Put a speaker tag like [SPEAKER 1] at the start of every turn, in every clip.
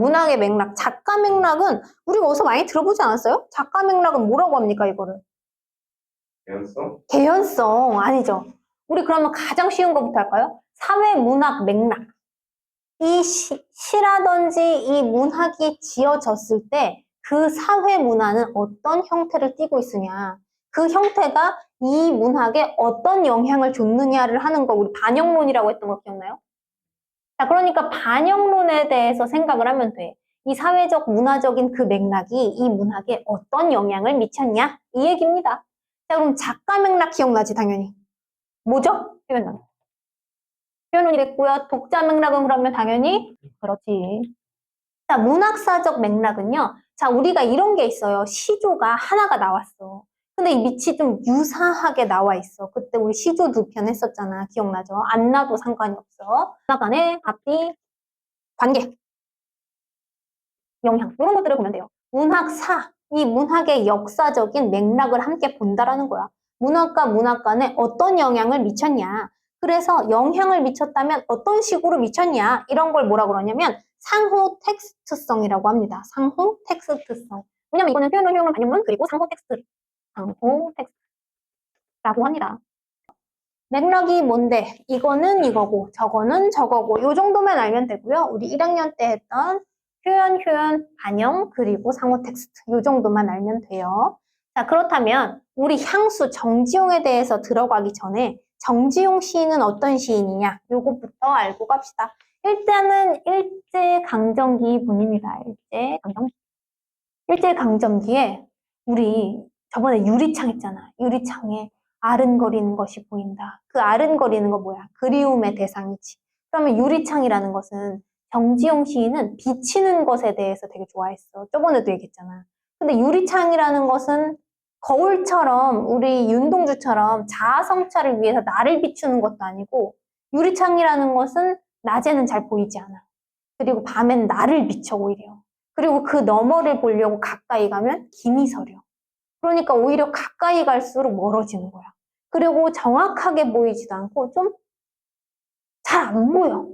[SPEAKER 1] 문학의 맥락, 작가 맥락은 우리가 어디서 많이 들어보지 않았어요? 작가 맥락은 뭐라고 합니까, 이거를?
[SPEAKER 2] 개연성?
[SPEAKER 1] 개연성, 아니죠. 우리 그러면 가장 쉬운 것부터 할까요? 사회 문학 맥락. 이 시라든지 이 문학이 지어졌을 때 그 사회 문화는 어떤 형태를 띠고 있으냐. 그 형태가 이 문학에 어떤 영향을 줬느냐를 하는 거 우리 반영론이라고 했던 거 기억나요? 자, 그러니까 반영론에 대해서 생각을 하면 돼. 이 사회적 문화적인 그 맥락이 이 문학에 어떤 영향을 미쳤냐? 이 얘기입니다. 자, 그럼 작가 맥락 기억나지, 당연히. 뭐죠? 표현론이 됐고요. 독자 맥락은 그러면 당연히 그렇지. 자, 문학사적 맥락은요. 자, 우리가 이런 게 있어요. 시조가 하나가 나왔어. 근데 이 밑이 좀 유사하게 나와 있어. 그때 우리 시조 2편 했었잖아. 기억나죠? 안 나도 상관이 없어. 문학 간의 앞뒤, 관계, 영향 이런 것들을 보면 돼요. 문학사, 이 문학의 역사적인 맥락을 함께 본다라는 거야. 문학과 문학 간에 어떤 영향을 미쳤냐. 그래서 영향을 미쳤다면 어떤 식으로 미쳤냐. 이런 걸 뭐라 그러냐면 상호 텍스트성이라고 합니다. 상호 텍스트성. 왜냐면 이거는 표현론, 효용론, 반영론, 그리고 상호 텍스트. 상호 텍스트라고 합니다. 맥락이 뭔데? 이거는 이거고 저거는 저거고 요 정도만 알면 되고요. 우리 1학년 때 했던 표현, 효연, 반영, 그리고 상호 텍스트 요 정도만 알면 돼요. 자, 그렇다면 우리 향수 정지용에 대해서 들어가기 전에 정지용 시인은 어떤 시인이냐? 요것부터 알고 갑시다. 일단은 일제강점기 분입니다. 일제강점기에 우리 저번에 유리창 했잖아. 유리창에 아른거리는 것이 보인다. 그 아른거리는 거 뭐야? 그리움의 대상이지. 그러면 유리창이라는 것은 정지용 시인은 비치는 것에 대해서 되게 좋아했어. 저번에도 얘기했잖아. 근데 유리창이라는 것은 거울처럼 우리 윤동주처럼 자아성찰을 위해서 나를 비추는 것도 아니고 유리창이라는 것은 낮에는 잘 보이지 않아. 그리고 밤엔 나를 비춰 오히려. 그리고 그 너머를 보려고 가까이 가면 김이 서려. 그러니까 오히려 가까이 갈수록 멀어지는 거야. 그리고 정확하게 보이지도 않고 좀 잘 안 보여.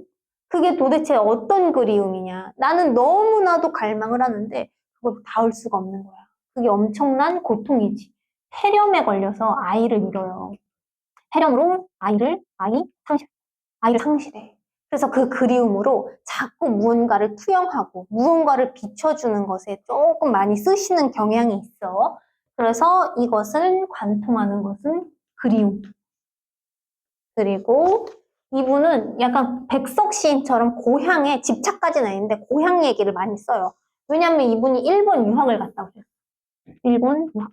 [SPEAKER 1] 그게 도대체 어떤 그리움이냐. 나는 너무나도 갈망을 하는데 그걸 닿을 수가 없는 거야. 그게 엄청난 고통이지. 폐렴에 걸려서 아이를 잃어요. 폐렴으로 아이를 상실해. 그래서 그 그리움으로 자꾸 무언가를 투영하고 무언가를 비춰주는 것에 조금 많이 쓰시는 경향이 있어. 그래서 이것을 관통하는 것은 그리움. 그리고 이분은 약간 백석 시인처럼 고향에 집착까지는 아닌데 고향 얘기를 많이 써요. 왜냐하면 이분이 일본 유학을 갔다 오셨어요. 일본 유학.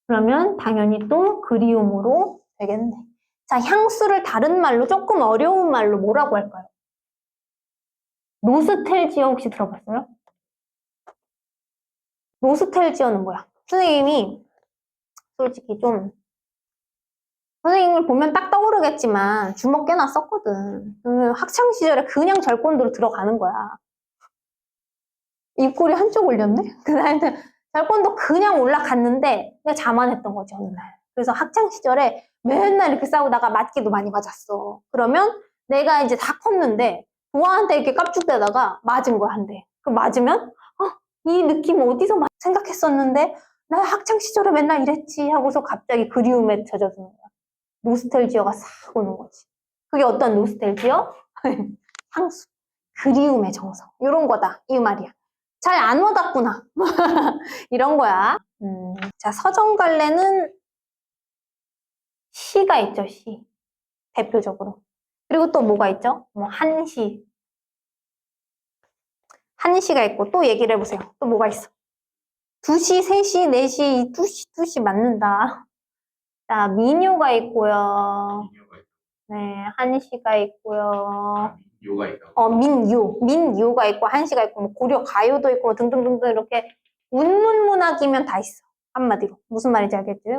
[SPEAKER 1] 그러면 당연히 또 그리움으로 되겠네. 자, 향수를 다른 말로 조금 어려운 말로 뭐라고 할까요? 노스텔지어 혹시 들어봤어요? 노스텔지어는 뭐야? 선생님이 솔직히 좀 선생님을 보면 딱 떠오르겠지만 주먹 꽤나 썼거든. 학창 시절에 그냥 절권도로 들어가는 거야. 입꼬리 한쪽 올렸네? 그날 절권도 그냥 올라갔는데 내가 자만했던 거지 어느 날. 그래서 학창 시절에 맨날 이렇게 싸우다가 맞기도 많이 맞았어. 그러면 내가 이제 다 컸는데 도화한테 이렇게 깝죽대다가 맞은 거야 한 대. 그 맞으면 이 느낌 어디서 생각했었는데 나 학창 시절에 맨날 이랬지 하고서 갑자기 그리움에 젖어드는 거야. 노스텔지어가 싹 오는 거지. 그게 어떤 노스텔지어? 향수. 그리움의 정성. 이런 거다. 이 말이야. 잘 안 와닿구나. 이런 거야. 자, 서정갈래는 시가 있죠, 시. 대표적으로. 그리고 또 뭐가 있죠? 뭐, 한시. 한시가 있고, 또 얘기를 해보세요. 또 뭐가 있어? 2시, 3시, 4시, 2시 맞는다. 자, 민요가 있고요. 네, 한시가 있고요.
[SPEAKER 2] 요가 있다고.
[SPEAKER 1] 민요가 있고, 한시가 있고, 뭐 고려 가요도 있고, 등등등등 이렇게 운문문학이면 다 있어. 한마디로. 무슨 말인지 알겠지?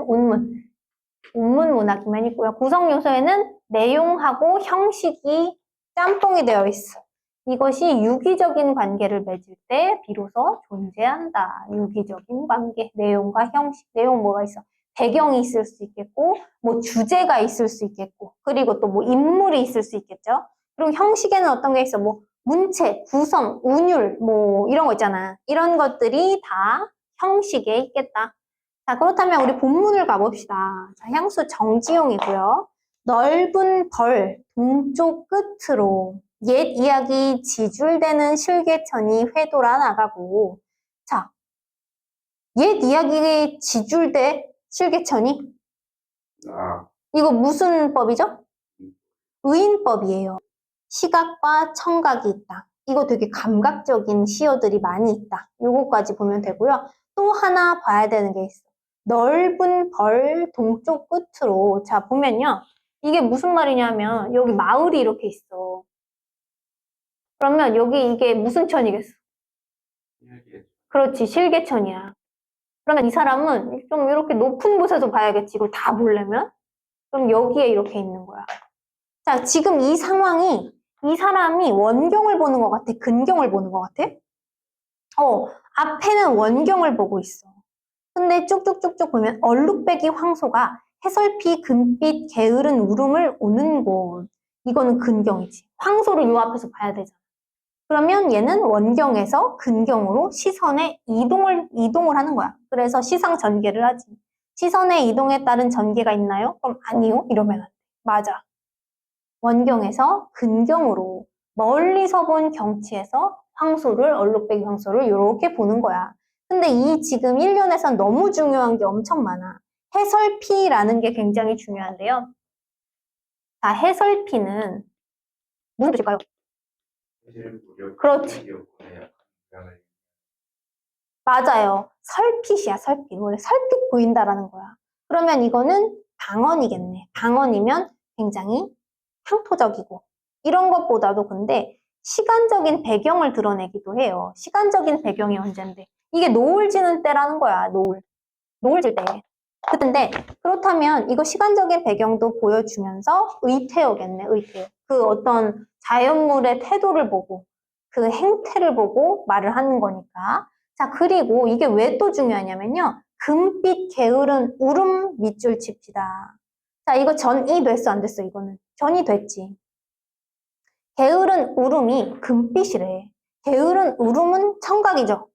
[SPEAKER 1] 운문문학이면 있고요. 구성 요소에는 내용하고 형식이 짬뽕이 되어 있어. 이것이 유기적인 관계를 맺을 때 비로소 존재한다. 유기적인 관계, 내용과 형식. 내용 뭐가 있어? 배경이 있을 수 있겠고, 뭐 주제가 있을 수 있겠고, 그리고 또 뭐 인물이 있을 수 있겠죠. 그리고 형식에는 어떤 게 있어? 뭐 문체, 구성, 운율, 뭐 이런 거 있잖아. 이런 것들이 다 형식에 있겠다. 자, 그렇다면 우리 본문을 가봅시다. 자, 향수 정지용이고요. 넓은 벌 동쪽 끝으로 옛 이야기 지줄대는 실개천이 회돌아 나가고, 자, 옛 이야기 지줄대 실개천이
[SPEAKER 2] 아,
[SPEAKER 1] 이거 무슨 법이죠? 의인법이에요. 시각과 청각이 있다. 이거 되게 감각적인 시어들이 많이 있다. 요거까지 보면 되고요. 또 하나 봐야 되는 게 있어. 넓은 벌 동쪽 끝으로. 자, 보면요. 이게 무슨 말이냐면 여기 마을이 이렇게 있어. 그러면 여기 이게 무슨 천이겠어?
[SPEAKER 2] 이야기해.
[SPEAKER 1] 그렇지, 실개천이야. 그러면 이 사람은 좀 이렇게 높은 곳에서 봐야겠지. 이걸 다 보려면. 그럼 여기에 이렇게 있는 거야. 자, 지금 이 상황이 이 사람이 원경을 보는 것 같아? 근경을 보는 것 같아? 앞에는 원경을 보고 있어. 근데 쭉쭉쭉쭉 보면 얼룩배기 황소가 해설피 금빛 게으른 울음을 오는 곳. 이거는 근경이지. 황소를 요 앞에서 봐야 되잖아. 그러면 얘는 원경에서 근경으로 시선의 이동을 하는 거야. 그래서 시상 전개를 하지. 시선의 이동에 따른 전개가 있나요? 그럼 아니요. 이러면 안 돼. 맞아. 원경에서 근경으로 멀리서 본 경치에서 황소를 얼룩배기 황소를 이렇게 보는 거야. 근데 이 지금 1년에선 너무 중요한 게 엄청 많아. 해설피라는 게 굉장히 중요한데요. 자, 해설피는 무슨 뜻일까요?
[SPEAKER 2] 사실 무력.
[SPEAKER 1] 그렇지.
[SPEAKER 2] 기억보다 약한 모양을.
[SPEAKER 1] 맞아요. 설핏이야, 설핏. 원래 설핏 보인다라는 거야. 그러면 이거는 방언이겠네. 방언이면 굉장히 향토적이고 이런 것보다도 근데 시간적인 배경을 드러내기도 해요. 시간적인 배경이 언젠데 이게 노을 지는 때라는 거야. 노을 질 때. 그런데 그렇다면 이거 시간적인 배경도 보여주면서 의태어겠네. 의태어. 그 어떤 자연물의 태도를 보고 그 행태를 보고 말을 하는 거니까. 자, 그리고 이게 왜 또 중요하냐면요. 금빛 게으른 울음 밑줄 칩시다. 자, 이거 전이 됐어, 안 됐어, 이거는? 전이 됐지. 게으른 울음이 금빛이래. 게으른 울음은 청각이죠.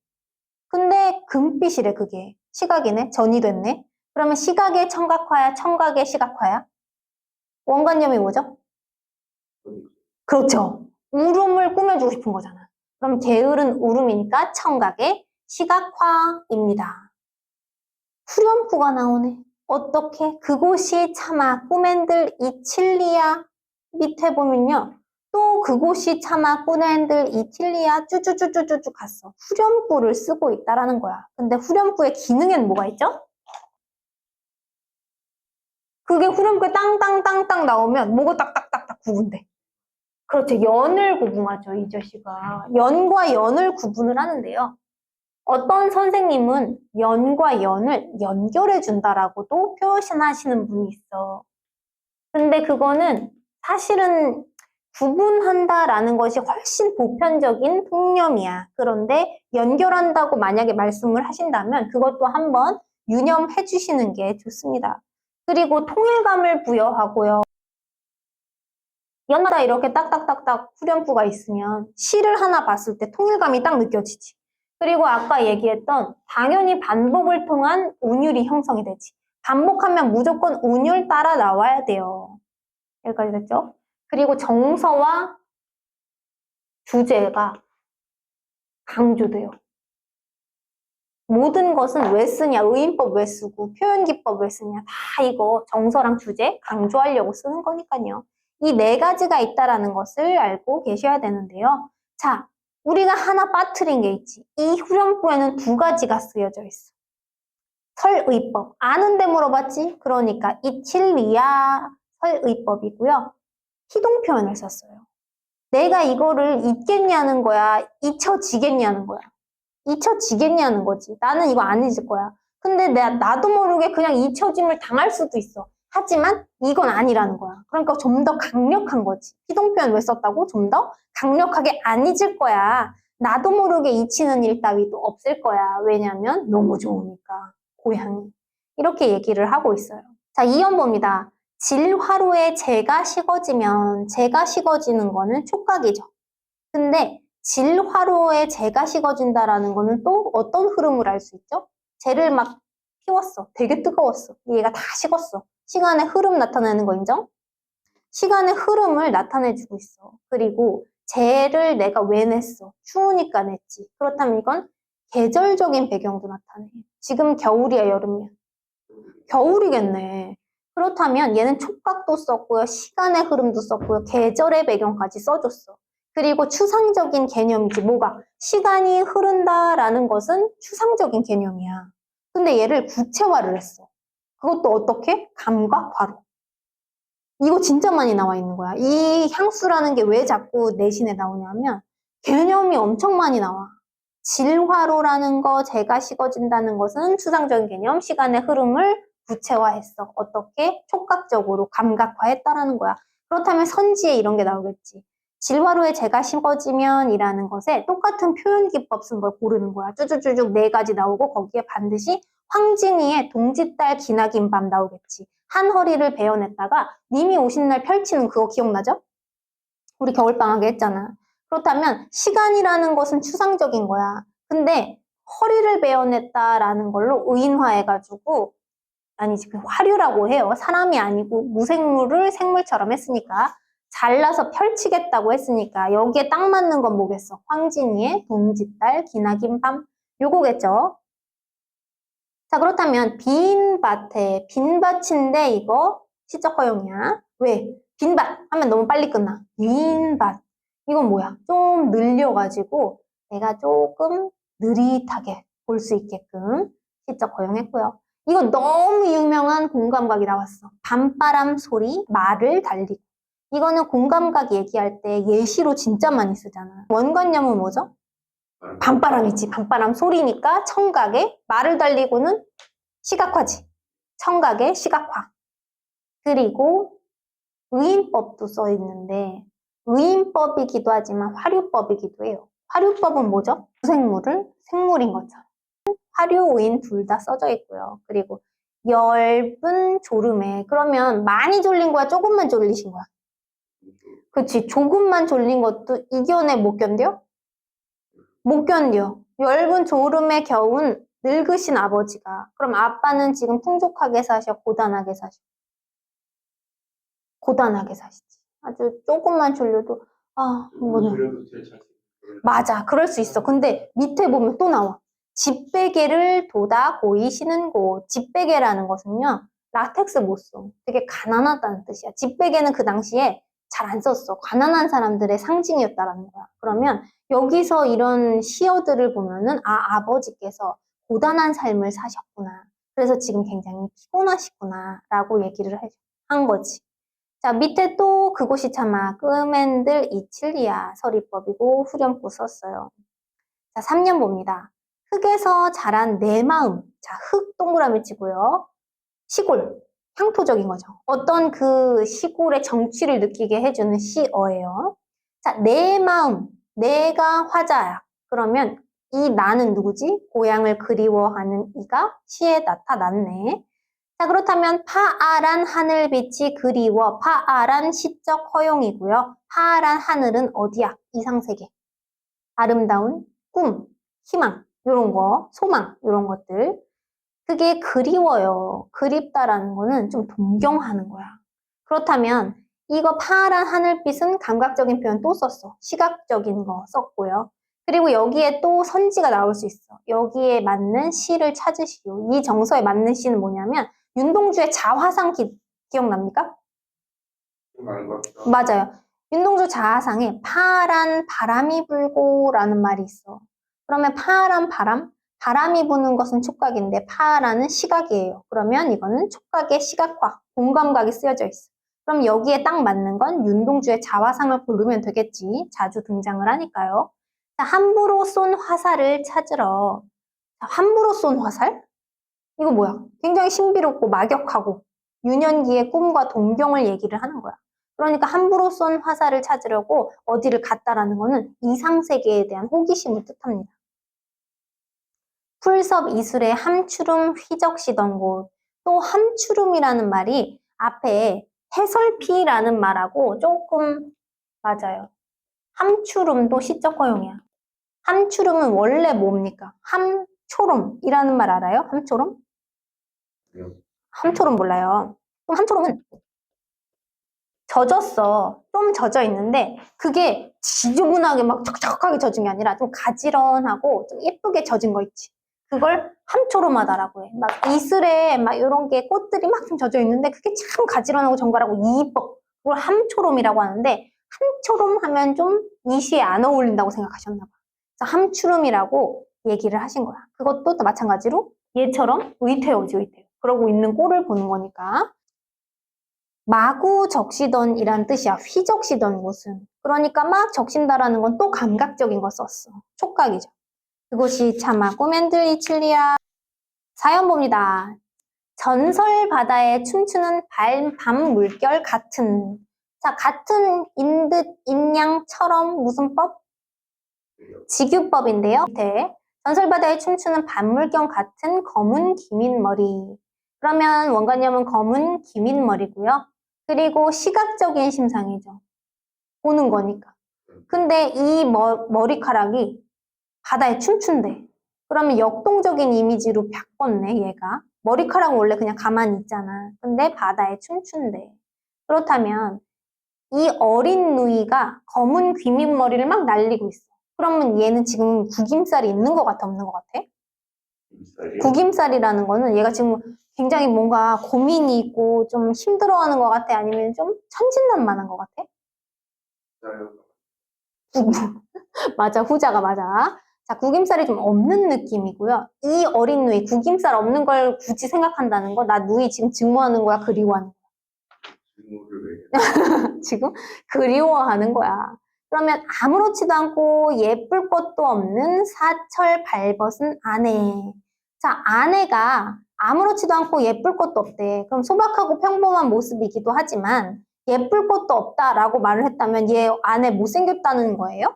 [SPEAKER 1] 근데 금빛이래, 그게. 시각이네. 전이 됐네. 그러면 시각의 청각화야, 청각의 시각화야? 원관념이 뭐죠? 그렇죠. 울음을 꾸며주고 싶은 거잖아. 그럼 게으른 울음이니까 청각의 시각화입니다. 후렴구가 나오네. 어떻게? 그곳이 차마 꿈엔들 이칠리야. 밑에 보면요. 또 그곳이 차마 꿈엔들 이칠리야 쭈쭈쭈쭈쭈 갔어. 후렴구를 쓰고 있다라는 거야. 근데 후렴구의 기능에는 뭐가 있죠? 그게 후렴구에 땅땅땅땅 나오면 뭐가 딱딱딱딱 구분돼. 그렇죠. 연을 구분하죠, 이 자식아. 연과 연을 구분을 하는데요. 어떤 선생님은 연과 연을 연결해 준다라고도 표현하시는 분이 있어. 근데 그거는 사실은 구분한다라는 것이 훨씬 보편적인 통념이야. 그런데 연결한다고 만약에 말씀을 하신다면 그것도 한번 유념해 주시는 게 좋습니다. 그리고 통일감을 부여하고요. 연마다 이렇게 딱딱딱딱 후렴구가 있으면 시를 하나 봤을 때 통일감이 딱 느껴지지. 그리고 아까 얘기했던 당연히 반복을 통한 운율이 형성이 되지. 반복하면 무조건 운율 따라 나와야 돼요. 여기까지 됐죠? 그리고 정서와 주제가 강조돼요. 모든 것은 왜 쓰냐, 의인법 왜 쓰고 표현기법 왜 쓰냐, 다 이거 정서랑 주제 강조하려고 쓰는 거니까요. 이 네 가지가 있다라는 것을 알고 계셔야 되는데요. 자, 우리가 하나 빠뜨린 게 있지. 이 후렴구에는 두 가지가 쓰여져 있어. 설의법. 아는데 물어봤지? 그러니까 이칠리야 설의법이고요. 희동 표현을 썼어요. 내가 이거를 잊겠냐는 거야? 잊혀지겠냐는 거야? 잊혀지겠냐는 거지. 나는 이거 안 잊을 거야. 근데 나도 모르게 그냥 잊혀짐을 당할 수도 있어. 하지만 이건 아니라는 거야. 그러니까 좀 더 강력한 거지. 희동표현 왜 썼다고? 좀 더 강력하게 안 잊을 거야. 나도 모르게 잊히는 일 따위도 없을 거야. 왜냐면 너무 좋으니까. 고향이. 이렇게 얘기를 하고 있어요. 자, 2연 봅니다. 질화로에 재가 식어지면 재가 식어지는 거는 촉각이죠. 근데 질화로에 재가 식어진다라는 거는 또 어떤 흐름을 알 수 있죠? 재를 막 피웠어. 되게 뜨거웠어. 얘가 다 식었어. 시간의 흐름 나타내는 거 인정? 시간의 흐름을 나타내주고 있어. 그리고 재를 내가 왜 냈어? 추우니까 냈지. 그렇다면 이건 계절적인 배경도 나타내. 지금 겨울이야, 여름이야? 겨울이겠네. 그렇다면 얘는 촉각도 썼고요. 시간의 흐름도 썼고요. 계절의 배경까지 써줬어. 그리고 추상적인 개념이지. 뭐가? 시간이 흐른다라는 것은 추상적인 개념이야. 근데 얘를 구체화를 했어. 그것도 어떻게? 감각화로. 이거 진짜 많이 나와 있는 거야. 이 향수라는 게 왜 자꾸 내신에 나오냐면 개념이 엄청 많이 나와. 질화로라는 거, 재가 식어진다는 것은 추상적인 개념, 시간의 흐름을 구체화했어. 어떻게? 촉각적으로 감각화했다라는 거야. 그렇다면 선지에 이런 게 나오겠지. 질화로에 재가 식어지면 이라는 것에 똑같은 표현 기법 쓴 걸 고르는 거야. 쭈쭈쭈쭈 네 가지 나오고 거기에 반드시 황진이의 동짓달 기나긴 밤 나오겠지. 한 허리를 베어냈다가 님이 오신 날 펼치는 그거 기억나죠? 우리 겨울방학에 했잖아. 그렇다면 시간이라는 것은 추상적인 거야. 근데 허리를 베어냈다라는 걸로 의인화해가지고 아니지 그 화류라고 해요. 사람이 아니고 무생물을 생물처럼 했으니까 잘라서 펼치겠다고 했으니까 여기에 딱 맞는 건 뭐겠어? 황진이의 동짓달 기나긴 밤 요거겠죠? 자, 그렇다면 빈 밭인데 이거 시적 허용이야. 왜? 빈밭 하면 너무 빨리 끝나. 빈밭. 이건 뭐야? 좀 늘려가지고 내가 조금 느릿하게 볼 수 있게끔 시적 허용했고요. 이거 너무 유명한 공감각이 나왔어. 밤바람 소리, 말을 달리고. 이거는 공감각 얘기할 때 예시로 진짜 많이 쓰잖아. 원관념은 뭐죠? 밤바람이지. 밤바람 소리니까 청각에 말을 달리고는 시각화지. 청각의 시각화. 그리고 의인법도 써 있는데 의인법이기도 하지만 화류법이기도 해요. 화류법은 뭐죠? 생물을 생물인 것처럼. 화류, 의인 둘 다 써져 있고요. 그리고 엷은 졸음에 그러면 많이 졸린 거야? 조금만 졸리신 거야? 그치. 조금만 졸린 것도 이겨내 못 견뎌? 못 견뎌. 엷은 졸음에 겨운 늙으신 아버지가. 그럼 아빠는 지금 풍족하게 사셔? 고단하게 사셔? 고단하게 사시지. 아주 조금만 졸려도, 뭐는.
[SPEAKER 2] 줄여도 제일 잘 쓰는
[SPEAKER 1] 맞아. 그럴 수 있어. 근데 밑에 보면 또 나와. 집베개를 돋아 보이시는 곳. 집베개라는 것은요, 라텍스 못 써. 되게 가난하다는 뜻이야. 집베개는 그 당시에 잘 안 썼어. 가난한 사람들의 상징이었다라는 거야. 그러면 여기서 이런 시어들을 보면은, 아버지께서 고단한 삶을 사셨구나. 그래서 지금 굉장히 피곤하시구나. 라고 얘기를 한 거지. 자, 밑에 또 그곳이 참아 끄맨들 이칠리아 서리법이고 후렴구 썼어요. 자, 3년 봅니다. 흙에서 자란 내 마음. 자, 흙 동그라미 치고요. 시골, 향토적인 거죠. 어떤 그 시골의 정취를 느끼게 해주는 시어예요. 자, 내 마음, 내가 화자야. 그러면 이 나는 누구지? 고향을 그리워하는 이가 시에 나타났네. 자, 그렇다면 파아란 하늘빛이 그리워. 파아란 시적 허용이고요. 파아란 하늘은 어디야? 이상세계. 아름다운 꿈, 희망, 이런 거, 소망, 이런 것들. 그게 그리워요. 그립다라는 거는 좀 동경하는 거야. 그렇다면 이거 파란 하늘빛은 감각적인 표현 또 썼어. 시각적인 거 썼고요. 그리고 여기에 또 선지가 나올 수 있어. 여기에 맞는 시를 찾으시오. 이 정서에 맞는 시는 뭐냐면 윤동주의 자화상 기억납니까?
[SPEAKER 2] 많은 것 같기도 하고.
[SPEAKER 1] 맞아요. 윤동주 자화상에 파란 바람이 불고라는 말이 있어. 그러면 파란 바람? 바람이 부는 것은 촉각인데 파라는 시각이에요. 그러면 이거는 촉각의 시각화, 공감각이 쓰여져 있어. 그럼 여기에 딱 맞는 건 윤동주의 자화상을 고르면 되겠지. 자주 등장을 하니까요. 자, 함부로 쏜 화살을 찾으러. 자, 함부로 쏜 화살? 이거 뭐야? 굉장히 신비롭고 막역하고 유년기의 꿈과 동경을 얘기를 하는 거야. 그러니까 함부로 쏜 화살을 찾으려고 어디를 갔다라는 거는 이상세계에 대한 호기심을 뜻합니다. 풀섭 이술의 함추름 휘적시던 곳. 또 함추름이라는 말이 앞에 해설피라는 말하고 조금 맞아요. 함추름도 시적 허용이야. 함추름은 원래 뭡니까? 함초롬이라는 말 알아요? 함초롬?
[SPEAKER 2] 네.
[SPEAKER 1] 함초롬 몰라요. 그럼 함초롬은 젖었어. 좀 젖어 있는데 그게 지저분하게 막 촉촉하게 젖은 게 아니라 좀 가지런하고 좀 예쁘게 젖은 거 있지. 그걸 함초롬하다라고 해. 막 이슬에 막 이런 게 꽃들이 막 좀 젖어 있는데 그게 참 가지런하고 정갈하고 이뻐. 그걸 함초롬이라고 하는데 함초롬 하면 좀 이시에 안 어울린다고 생각하셨나 봐. 그래서 함추름이라고 얘기를 하신 거야. 그것도 또 마찬가지로 얘처럼 의태어지 의태어. 그러고 있는 꼴을 보는 거니까. 마구 적시던이란 뜻이야. 휘적시던 곳은. 그러니까 막 적신다라는 건 또 감각적인 거 썼어. 촉각이죠. 그곳이 차마 꿈엔들 이칠리아. 사연 봅니다. 전설 바다에 춤추는 밤 물결 같은. 자, 같은 인듯 인양처럼 무슨 법? 지규법인데요. 밑에 전설 바다에 춤추는 밤 물결 같은 검은 기민 머리. 그러면 원관념은 검은 기민 머리고요. 그리고 시각적인 심상이죠. 보는 거니까. 근데 이 머리카락이 바다에 춤춘대. 그러면 역동적인 이미지로 바꿨네, 얘가. 머리카락은 원래 그냥 가만히 있잖아. 근데 바다에 춤춘대. 그렇다면 이 어린 누이가 검은 귀밑머리를 막 날리고 있어. 그러면 얘는 지금 구김살이 있는 것 같아, 없는 것 같아?
[SPEAKER 2] 쌀이요?
[SPEAKER 1] 구김살이라는 거는 얘가 지금 굉장히 뭔가 고민이 있고 좀 힘들어하는 것 같아? 아니면 좀 천진난만한 것 같아?
[SPEAKER 2] 쌀요?
[SPEAKER 1] 맞아, 후자가 맞아. 자, 구김살이 좀 없는 느낌이고요. 이 어린 누이, 구김살 없는 걸 굳이 생각한다는 거, 나 누이 지금 증오하는 거야, 그리워하는 거야?
[SPEAKER 2] 질문을 왜
[SPEAKER 1] 지금 그리워하는 거야. 그러면 아무렇지도 않고 예쁠 것도 없는 사철 발벗은 아내. 자, 아내가 아무렇지도 않고 예쁠 것도 없대. 그럼 소박하고 평범한 모습이기도 하지만 예쁠 것도 없다라고 말을 했다면 얘 아내 못생겼다는 거예요?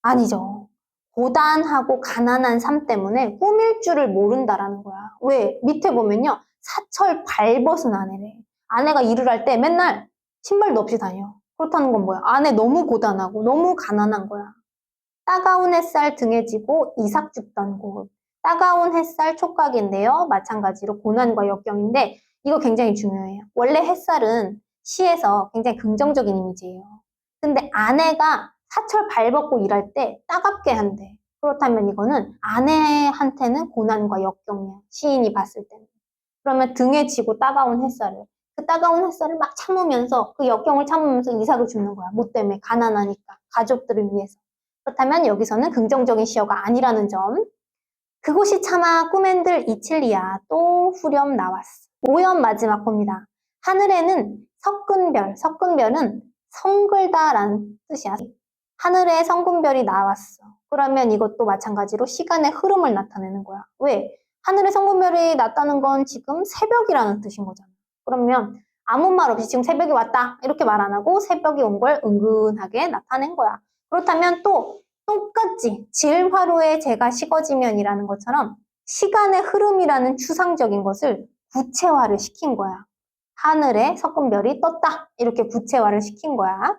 [SPEAKER 1] 아니죠. 고단하고 가난한 삶 때문에 꾸밀 줄을 모른다라는 거야. 왜? 밑에 보면요. 사철 발벗은 아내래. 아내가 일을 할 때 맨날 신발도 없이 다녀. 그렇다는 건 뭐야? 아내 너무 고단하고 너무 가난한 거야. 따가운 햇살 등에 지고 이삭 죽던 곳. 따가운 햇살 촉각인데요. 마찬가지로 고난과 역경인데 이거 굉장히 중요해요. 원래 햇살은 시에서 굉장히 긍정적인 이미지예요. 근데 아내가 사철 발벗고 일할 때 따갑게 한대. 그렇다면 이거는 아내한테는 고난과 역경이야. 시인이 봤을 때는. 그러면 등에 지고 따가운 햇살을. 그 따가운 햇살을 막 참으면서 그 역경을 참으면서 이삭을 줍는 거야. 뭐 때문에? 가난하니까. 가족들을 위해서. 그렇다면 여기서는 긍정적인 시어가 아니라는 점. 그곳이 차마 꿈엔들 이칠리아 또 후렴 나왔어. 오연 마지막 봅니다. 하늘에는 석근별, 석근별은 성글다라는 뜻이야. 하늘에 성근별이 나왔어. 그러면 이것도 마찬가지로 시간의 흐름을 나타내는 거야. 왜? 하늘에 성근별이 났다는 건 지금 새벽이라는 뜻인 거잖아. 그러면 아무 말 없이 지금 새벽이 왔다 이렇게 말 안 하고 새벽이 온 걸 은근하게 나타낸 거야. 그렇다면 또 똑같지. 질화로에 재가 식어지면이라는 것처럼 시간의 흐름이라는 추상적인 것을 구체화를 시킨 거야. 하늘에 석근별이 떴다. 이렇게 구체화를 시킨 거야.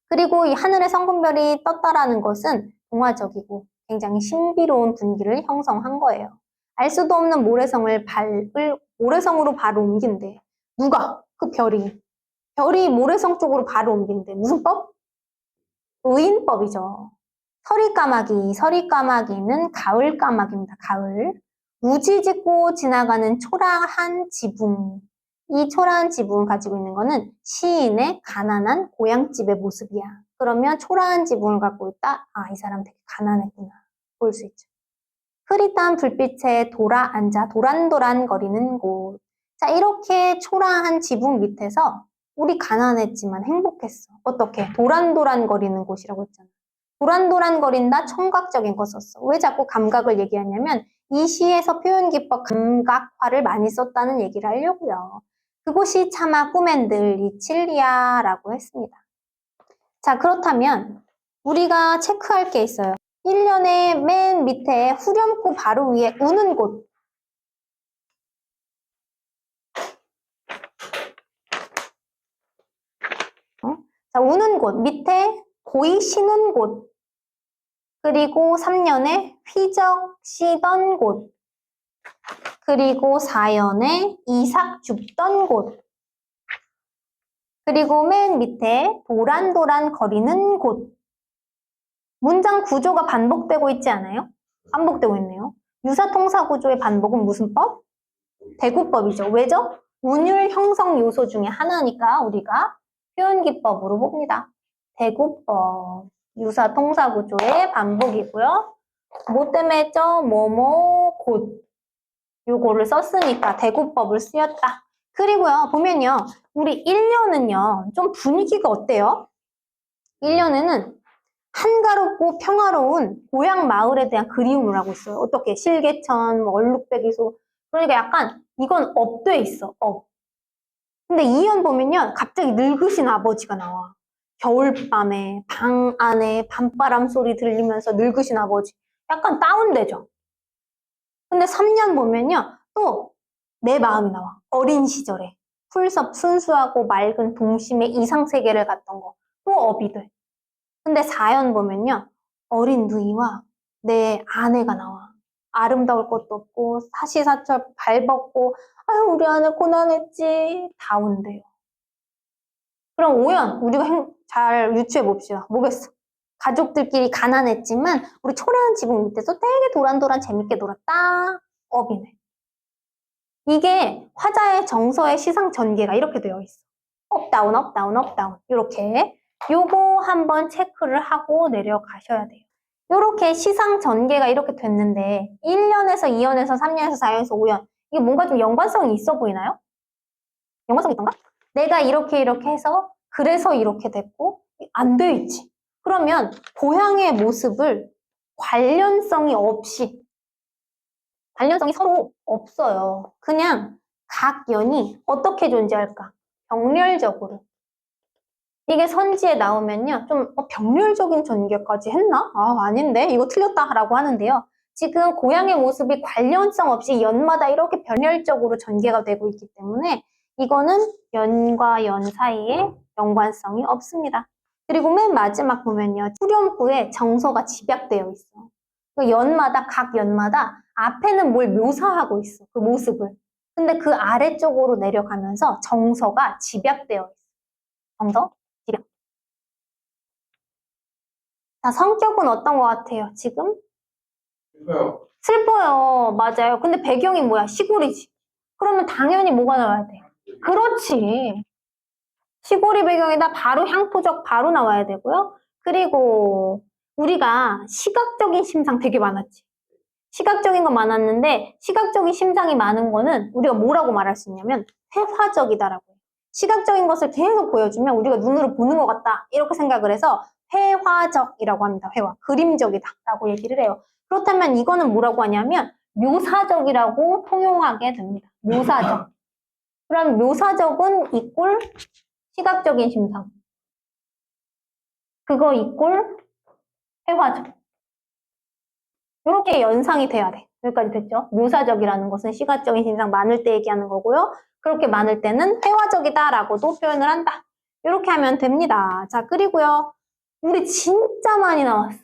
[SPEAKER 1] 그리고 이 하늘에 성금별이 떴다라는 것은 동화적이고 굉장히 신비로운 분위기를 형성한 거예요. 알 수도 없는 모래성으로 발을 옮긴대. 누가? 그 별이. 별이 모래성 쪽으로 발을 옮긴대. 무슨 법? 의인법이죠. 서리까마귀는 가을까마귀입니다. 가을. 우지짓고 지나가는 초라한 지붕. 이 초라한 지붕을 가지고 있는 거는 시인의 가난한 고향집의 모습이야. 그러면 초라한 지붕을 갖고 있다? 아, 이 사람 되게 가난했구나. 볼 수 있죠. 흐릿한 불빛에 돌아 앉아 도란도란 거리는 곳. 자, 이렇게 초라한 지붕 밑에서 우리 가난했지만 행복했어. 어떻게? 도란도란 거리는 곳이라고 했잖아. 도란도란거린다 청각적인 거 썼어. 왜 자꾸 감각을 얘기하냐면 이 시에서 표현 기법 감각화를 많이 썼다는 얘기를 하려고요. 그곳이 차마 꿈엔들 이칠리아라고 했습니다. 자, 그렇다면 우리가 체크할 게 있어요. 1년의 맨 밑에 후렴구 바로 위에 우는 곳. 자, 우는 곳 밑에 보이시는 곳. 그리고 3년에 휘적 쉬던 곳. 그리고 4연에 이삭 줍던 곳. 그리고 맨 밑에 도란도란 거리는 곳. 문장 구조가 반복되고 있지 않아요? 반복되고 있네요. 유사통사 구조의 반복은 무슨 법? 대구법이죠. 왜죠? 운율 형성 요소 중에 하나니까 우리가 표현기법으로 봅니다. 대구법. 유사통사 구조의 반복이고요. 뭐 때문에 했죠? 뭐뭐 곳. 요거를 썼으니까 대구법을 쓰였다. 그리고요, 보면요. 우리 1년은요, 좀 분위기가 어때요? 1년에는 한가롭고 평화로운 고향 마을에 대한 그리움을 하고 있어요. 어떻게? 실개천, 뭐 얼룩배기소. 그러니까 약간 이건 업돼 있어. 업. 근데 2년 보면요. 갑자기 늙으신 아버지가 나와. 겨울밤에 방 안에 밤바람 소리 들리면서 늙으신 아버지. 약간 다운되죠. 근데 3년 보면요. 또 내 마음이 나와. 어린 시절에. 풀섭 순수하고 맑은 동심의 이상세계를 갔던 거. 또 업이 돼. 근데 4연 보면요. 어린 누이와 내 아내가 나와. 아름다울 것도 없고 사시사철 발벗고 아유 우리 아내 고난했지. 다운돼요. 그럼 5연 우리가 잘 유추해 봅시다. 뭐겠어? 가족들끼리 가난했지만 우리 초라한 지붕 밑에서 되게 도란도란 재밌게 놀았다. 업이네. 이게 화자의 정서의 시상 전개가 이렇게 되어 있어. 업다운, 업다운, 업다운. 이렇게. 요거 한번 체크를 하고 내려가셔야 돼요. 이렇게 시상 전개가 이렇게 됐는데 1년에서 2년에서 3년에서 4년에서 5년 이게 뭔가 좀 연관성이 있어 보이나요? 연관성이 있던가? 내가 이렇게 해서 그래서 이렇게 됐고 안 되어 있지. 그러면 고향의 모습을 관련성이 서로 없어요. 그냥 각 연이 어떻게 존재할까? 병렬적으로. 이게 선지에 나오면요. 좀 병렬적인 전개까지 했나? 아, 아닌데? 이거 틀렸다라고 하는데요. 지금 고향의 모습이 관련성 없이 연마다 이렇게 병렬적으로 전개가 되고 있기 때문에 이거는 연과 연 사이에 연관성이 없습니다. 그리고 맨 마지막 보면요. 후렴구에 정서가 집약되어 있어. 그 각 연마다 앞에는 뭘 묘사하고 있어. 그 모습을. 근데 그 아래쪽으로 내려가면서 정서가 집약되어 있어. 정서, 집약. 자, 성격은 어떤 것 같아요, 지금?
[SPEAKER 2] 슬퍼요.
[SPEAKER 1] 슬퍼요. 맞아요. 근데 배경이 뭐야? 시골이지. 그러면 당연히 뭐가 나와야 돼? 그렇지. 시골이 배경이다. 바로 향토적 바로 나와야 되고요. 그리고 우리가 시각적인 심상 되게 많았지. 시각적인 거 많았는데 시각적인 심상이 많은 거는 우리가 뭐라고 말할 수 있냐면 회화적이다라고 해요. 시각적인 것을 계속 보여주면 우리가 눈으로 보는 것 같다. 이렇게 생각을 해서 회화적이라고 합니다. 회화. 그림적이다라고 얘기를 해요. 그렇다면 이거는 뭐라고 하냐면 묘사적이라고 통용하게 됩니다. 묘사적. 그럼 묘사적은 이꼴 시각적인 심상. 그거 이꼴 회화적. 이렇게 연상이 돼야 돼. 여기까지 됐죠? 묘사적이라는 것은 시각적인 심상 많을 때 얘기하는 거고요. 그렇게 많을 때는 회화적이다라고도 표현을 한다. 이렇게 하면 됩니다. 자, 그리고요. 우리 진짜 많이 나왔어.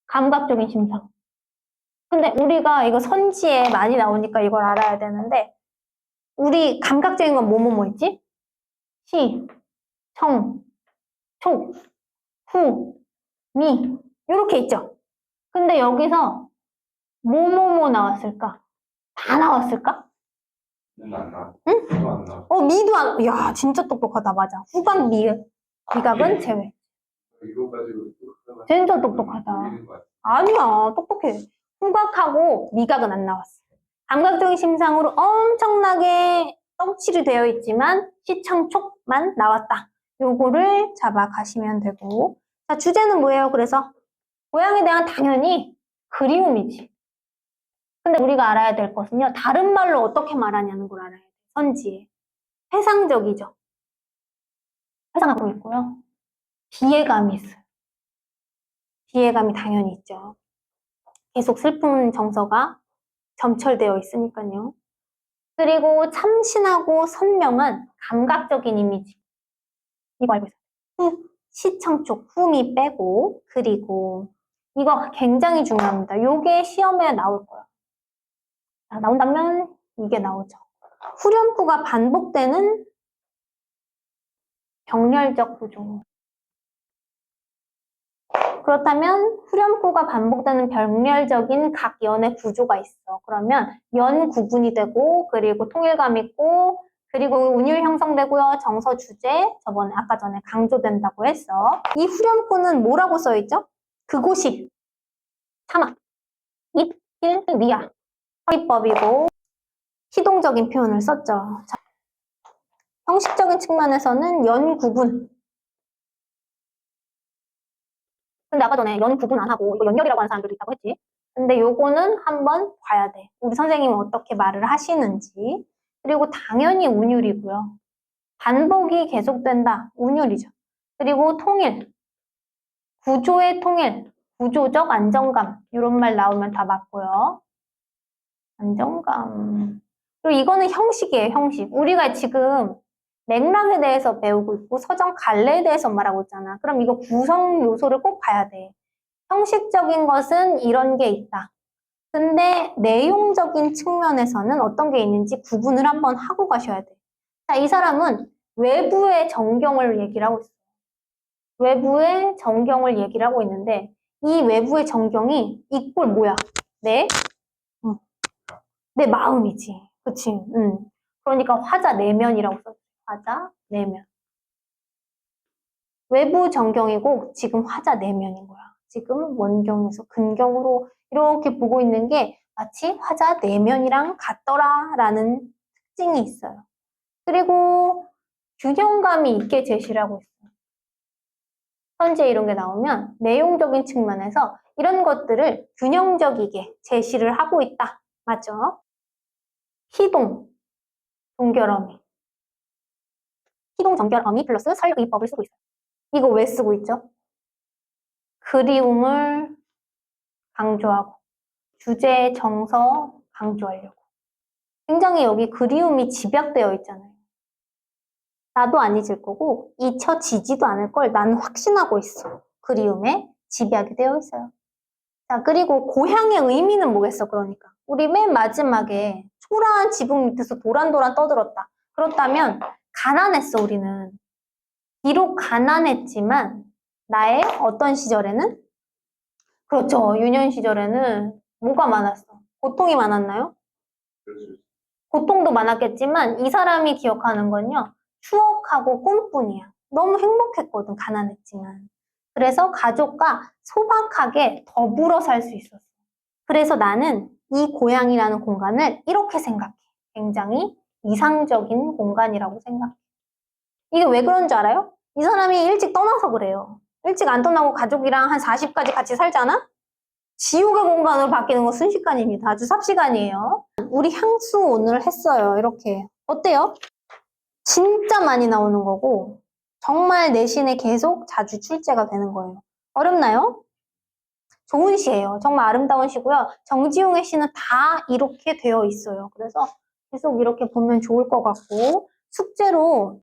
[SPEAKER 1] 감각적인 심상. 근데 우리가 이거 선지에 많이 나오니까 이걸 알아야 되는데 우리 감각적인 건 뭐뭐뭐 있지? 시, 청, 촉, 후, 미 이렇게 있죠? 근데 여기서 뭐뭐뭐 나왔을까? 다 나왔을까?
[SPEAKER 2] 안 나.
[SPEAKER 1] 응?
[SPEAKER 2] 안 나.
[SPEAKER 1] 미도 안, 야, 진짜 똑똑하다, 맞아. 후각 미각은 제외.
[SPEAKER 2] 이거 가지고
[SPEAKER 1] 진짜 똑똑하다. 아니야, 똑똑해. 후각하고 미각은 안 나왔어. 감각적인 심상으로 엄청나게 떡칠이 되어 있지만 시청촉만 나왔다. 요거를 잡아 가시면 되고. 자, 주제는 뭐예요? 그래서 고향에 대한 당연히 그리움이지. 근데 우리가 알아야 될 것은요. 다른 말로 어떻게 말하냐는 걸 알아야 돼. 선지에. 회상적이죠. 회상하고 있고요. 비애감이 있어요. 비애감이 당연히 있죠. 계속 슬픈 정서가 점철되어 있으니까요. 그리고 참신하고 선명한 감각적인 이미지. 이거 알고 있어요. 시청 쪽 후미 빼고, 그리고 이거 굉장히 중요합니다. 요게 시험에 나올 거예요. 자, 나온다면 이게 나오죠. 후렴구가 반복되는 병렬적 구조. 그렇다면 후렴구가 반복되는 병렬적인 각 연의 구조가 있어. 그러면 연 구분이 되고, 그리고 통일감 있고, 그리고 운율 형성되고요. 정서 주제, 아까 전에 강조된다고 했어. 이 후렴구는 뭐라고 써있죠? 그곳이 사막, 잇, 일, 리아. 서리법이고, 시동적인 표현을 썼죠. 자, 형식적인 측면에서는 연 구분. 근데 아까 전에 연 구분 안 하고 이거 연결이라고 하는 사람들도 있다고 했지. 근데 요거는 한번 봐야 돼. 우리 선생님은 어떻게 말을 하시는지. 그리고 당연히 운율이고요. 반복이 계속된다. 운율이죠. 그리고 통일. 구조의 통일. 구조적 안정감. 이런 말 나오면 다 맞고요. 안정감. 그리고 이거는 형식이에요. 형식. 우리가 지금 맥락에 대해서 배우고 있고 서정 갈래에 대해서 말하고 있잖아. 그럼 이거 구성 요소를 꼭 봐야 돼. 형식적인 것은 이런 게 있다. 근데 내용적인 측면에서는 어떤 게 있는지 구분을 한번 하고 가셔야 돼. 자, 이 사람은 외부의 정경을 얘기를 하고 있어요. 외부의 정경을 얘기를 하고 있는데 이 외부의 정경이 이꼴 뭐야? 내 마음이지. 그치? 그러니까 화자 내면이라고 써. 화자 내면. 외부 정경이고 지금 화자 내면인 거야. 지금 원경에서 근경으로 이렇게 보고 있는 게 마치 화자 내면이랑 같더라라는 특징이 있어요. 그리고 균형감이 있게 제시를 하고 있어요. 현재 이런 게 나오면 내용적인 측면에서 이런 것들을 균형적이게 제시를 하고 있다. 맞죠? 희동, 동결어미. 희동, 정결어미 플러스 설의법을 쓰고 있어요. 이거 왜 쓰고 있죠? 그리움을 강조하고 주제의 정서 강조하려고. 굉장히 여기 그리움이 집약되어 있잖아요. 나도 안 잊을 거고 잊혀지지도 않을 걸 나는 확신하고 있어. 그리움에 집약이 되어 있어요. 자, 그리고 고향의 의미는 뭐겠어, 그러니까. 우리 맨 마지막에 초라한 지붕 밑에서 도란도란 떠들었다. 그렇다면 가난했어, 우리는. 비록 가난했지만 나의 어떤 시절에는? 그렇죠. 유년 시절에는 뭐가 많았어? 고통이 많았나요?
[SPEAKER 2] 그렇죠.
[SPEAKER 1] 고통도 많았겠지만 이 사람이 기억하는 건요. 추억하고 꿈뿐이야. 너무 행복했거든, 가난했지만. 그래서 가족과 소박하게 더불어 살 수 있었어. 그래서 나는 이 고향이라는 공간을 이렇게 생각해. 굉장히 이상적인 공간이라고 생각해. 이게 왜 그런 줄 알아요? 이 사람이 일찍 떠나서 그래요. 일찍 안 떠나고 가족이랑 한 40까지 같이 살잖아? 지옥의 공간으로 바뀌는 거 순식간입니다. 아주 삽시간이에요. 우리 향수 오늘 했어요. 이렇게. 어때요? 진짜 많이 나오는 거고 정말 내신에 계속 자주 출제가 되는 거예요. 어렵나요? 좋은 시예요. 정말 아름다운 시고요. 정지용의 시는 다 이렇게 되어 있어요. 그래서 계속 이렇게 보면 좋을 것 같고 숙제로